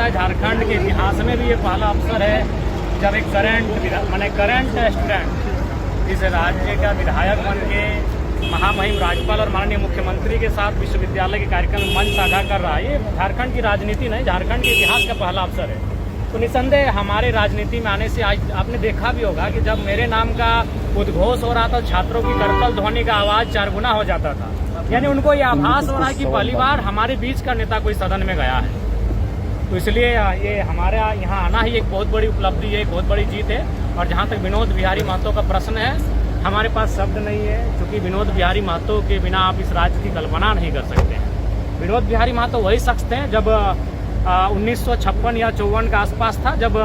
लगता है झारखंड के इतिहास में भी ये पहला अवसर है जब एक करंट स्टूडेंट इस राज्य का विधायक बन के महामहिम राज्यपाल और माननीय मुख्यमंत्री के साथ विश्वविद्यालय के कार्यक्रम में मंच साझा कर रहा है। ये झारखंड की राजनीति नहीं, झारखंड के इतिहास का पहला अवसर है। तो निसंदेह हमारे राजनीति में आने से आज आपने देखा भी होगा कि जब मेरे नाम का उद्घोष हो रहा था, छात्रों की करतल ध्वनि का आवाज 4 गुना हो जाता था। यानी उनको ये आभास हो रहा है कि पहली बार हमारे बीच का नेता कोई सदन में गया है। तो इसलिए ये हमारे यहाँ आना ही एक बहुत बड़ी उपलब्धि है, एक बहुत बड़ी जीत है। और जहाँ तक विनोद बिहारी महतो का प्रश्न है, हमारे पास शब्द नहीं है, क्योंकि विनोद बिहारी महतो के बिना आप इस राज्य की कल्पना नहीं कर सकते हैं। विनोद बिहारी महतो वही शख्स थे जब 1956 या 54 का आसपास था, जब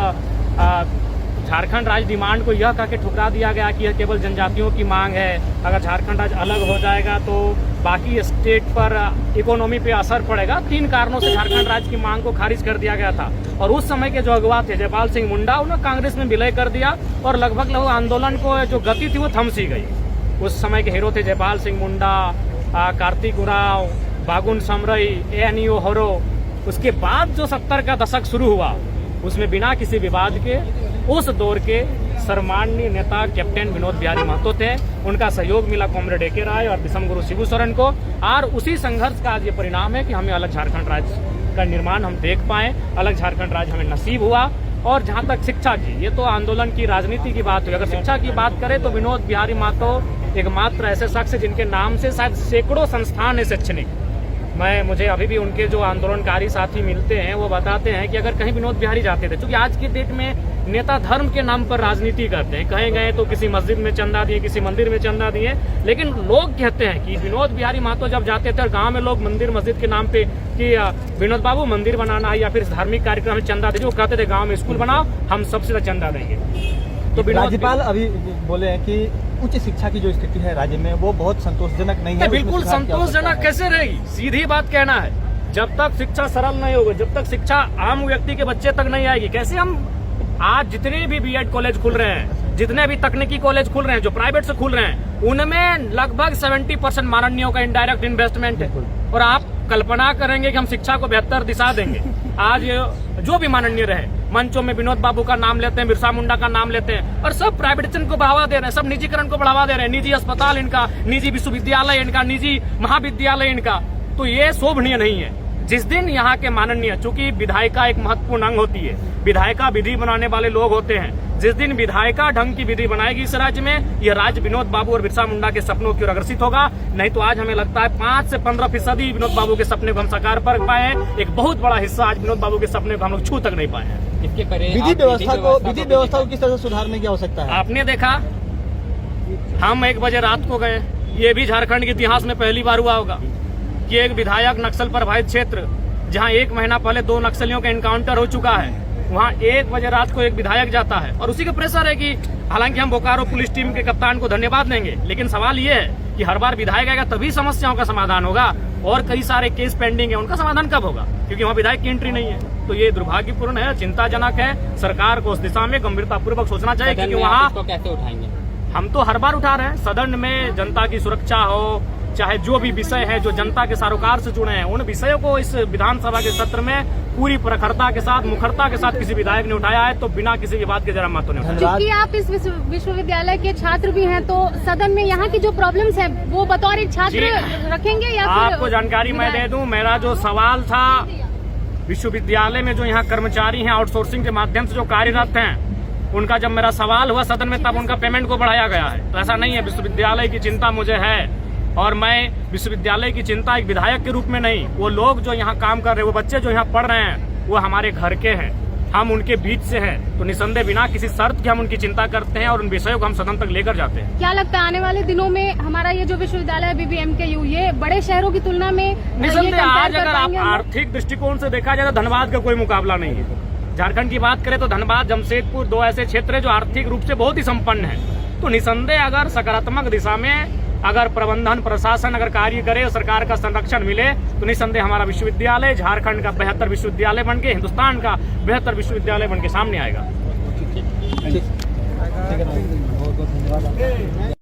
झारखंड राज्य डिमांड को यह कह के ठुकरा दिया गया कि यह केवल जनजातियों की मांग है, अगर झारखंड राज्य अलग हो जाएगा तो बाकी स्टेट पर इकोनॉमी पे असर पड़ेगा। 3 कारणों से झारखंड राज्य की मांग को खारिज कर दिया गया था। और उस समय के जो अगवा थे जयपाल सिंह मुंडा, उन्होंने कांग्रेस में विलय कर दिया और लगभग आंदोलन को जो गति थी वो थम सी गई। उस समय के हीरो थे जयपाल सिंह मुंडा, कार्तिक उरांव, बागुन समरई, ANU होरो। उसके बाद जो 70 का दशक शुरू हुआ, उसमें बिना किसी विवाद के उस दौर के सम्माननीय नेता कैप्टन विनोद बिहारी महतो थे। उनका सहयोग मिला कॉमरेड AK राय और विषम गुरु शिबू सोरेन को। और उसी संघर्ष का आज ये परिणाम है कि हमें अलग झारखंड राज्य का निर्माण हम देख पाए, अलग झारखंड राज्य हमें नसीब हुआ। और जहाँ तक शिक्षा की, ये तो आंदोलन की राजनीति की बात हुई। अगर शिक्षा की बात करें तो विनोद बिहारी महतो एकमात्र ऐसे शख्स है जिनके नाम से शायद सैकड़ों संस्थान है शैक्षणिक। मुझे अभी भी उनके जो आंदोलनकारी साथी मिलते हैं वो बताते हैं कि अगर कहीं विनोद बिहारी जाते थे, क्योंकि आज की डेट में नेता धर्म के नाम पर राजनीति करते हैं। कहीं गए तो किसी मस्जिद में चंदा दिए, किसी मंदिर में चंदा दिए, लेकिन लोग कहते हैं कि विनोद बिहारी महतो जब जाते थे और गांव में लोग मंदिर मस्जिद के नाम पे कि विनोद बाबू मंदिर बनाना है या फिर धार्मिक कार्यक्रम में चंदा दीजिए, वो कहते थे गाँव में स्कूल बनाओ, हम सबसे चंदा देंगे। तो राज्यपाल अभी बोले हैं कि उच्च शिक्षा की जो स्थिति है राज्य में वो बहुत संतोषजनक नहीं है। बिल्कुल संतोषजनक कैसे रहेगी? सीधी बात कहना है, जब तक शिक्षा सरल नहीं होगी, जब तक शिक्षा आम व्यक्ति के बच्चे तक नहीं आएगी, कैसे हम आज जितने भी B.Ed कॉलेज खुल रहे हैं, जितने भी तकनीकी कॉलेज खुल रहे हैं जो प्राइवेट से खुल रहे हैं, उनमें लगभग 70% माननीयों का इनडायरेक्ट इन्वेस्टमेंट है। और आप कल्पना करेंगे कि हम शिक्षा को बेहतर दिशा देंगे। आज जो भी माननीय रहे, मंचों में विनोद बाबू का नाम लेते हैं, बिरसा मुंडा का नाम लेते हैं, और सब प्राइवेटाइजेशन को बढ़ावा दे रहे हैं, सब निजीकरण को बढ़ावा दे रहे हैं। निजी अस्पताल इनका, निजी विश्वविद्यालय इनका, निजी महाविद्यालय इनका। तो ये शोभनीय नहीं है। जिस दिन यहाँ के माननीय, चूंकि विधायिका एक महत्वपूर्ण अंग होती है, विधायिका विधि बनाने वाले लोग होते हैं, जिस दिन विधायिका ढंग की विधि बनाएगी इस राज्य में, यह राज्य विनोद बाबू और बिरसा मुंडा के सपनों की ओर अग्रसित होगा। नहीं तो आज हमें लगता है 5 से 15% विनोद बाबू के सपने को हम साकार कर पाए हैं। एक बहुत बड़ा हिस्सा आज विनोद बाबू के सपने को हम लोग छू तक नहीं पाए हैं। इसके विधि व्यवस्था को किस तरह सुधारने की आवश्यकता है? आपने देखा, हम 1 बजे रात को गए, ये भी झारखंड के इतिहास में पहली बार हुआ होगा कि एक विधायक नक्सल प्रभावित क्षेत्र, जहां 1 महीना पहले 2 नक्सलियों का एनकाउंटर हो चुका है, वहां 1 बजे रात को एक विधायक जाता है। और उसी का प्रेशर है कि हालांकि हम बोकारो पुलिस टीम के कप्तान को धन्यवाद देंगे, लेकिन सवाल ये है कि हर बार विधायक आएगा तभी समस्याओं का समाधान होगा। और कई सारे केस पेंडिंग है, उनका समाधान कब होगा? क्योंकि वहाँ विधायक की एंट्री नहीं है। तो ये दुर्भाग्यपूर्ण है, चिंताजनक है। सरकार को उस दिशा में गंभीरतापूर्वक सोचना चाहिए, क्योंकि वहाँ कैसे उठाएंगे? हम तो हर बार उठा रहे हैं। सदन में जनता की सुरक्षा हो, चाहे जो भी विषय है जो जनता के सरोकार से जुड़े हैं, उन विषयों को इस विधानसभा के सत्र में पूरी प्रखरता के साथ, मुखरता के साथ किसी विधायक ने उठाया है, तो बिना किसी विवाद के जरा महत्व नहीं उठाया। क्योंकि आप इस विश्वविद्यालय के छात्र भी हैं, तो सदन में यहाँ की जो प्रॉब्लम्स है वो बतौर एक छात्र रखेंगे या आपको जानकारी मैं दे दूं, मेरा जो सवाल था, विश्वविद्यालय में जो यहाँ कर्मचारी हैं आउटसोर्सिंग के माध्यम से जो कार्यरत हैं, उनका जब मेरा सवाल हुआ सदन में, तब उनका पेमेंट को बढ़ाया गया है। तो ऐसा नहीं है। विश्वविद्यालय की चिंता मुझे है, और मैं विश्वविद्यालय की चिंता एक विधायक के रूप में नहीं, वो लोग जो यहाँ काम कर रहे हैं, वो बच्चे जो यहाँ पढ़ रहे हैं, वो हमारे घर के हैं, हम उनके बीच से हैं। तो निसंदेह बिना किसी शर्त के हम उनकी चिंता करते हैं और उन विषयों को हम सदन तक लेकर जाते हैं। क्या लगता है आने वाले दिनों में हमारा ये जो विश्वविद्यालय BBMKU, ये बड़े शहरों की तुलना में निसंदेह आज अगर आप आर्थिक दृष्टिकोण से देखा जाए तो धनबाद का कोई मुकाबला नहीं है। झारखंड की बात करें तो धनबाद, जमशेदपुर 2 ऐसे क्षेत्र है जो आर्थिक रूप से बहुत ही संपन्न है। तो निसंदेह अगर सकारात्मक दिशा में अगर प्रबंधन प्रशासन अगर कार्य करे और सरकार का संरक्षण मिले, तो निसंदेह हमारा विश्वविद्यालय झारखंड का बेहतर विश्वविद्यालय बन के, हिंदुस्तान का बेहतर विश्वविद्यालय बन के सामने आएगा। ठीक है, बहुत बहुत धन्यवाद।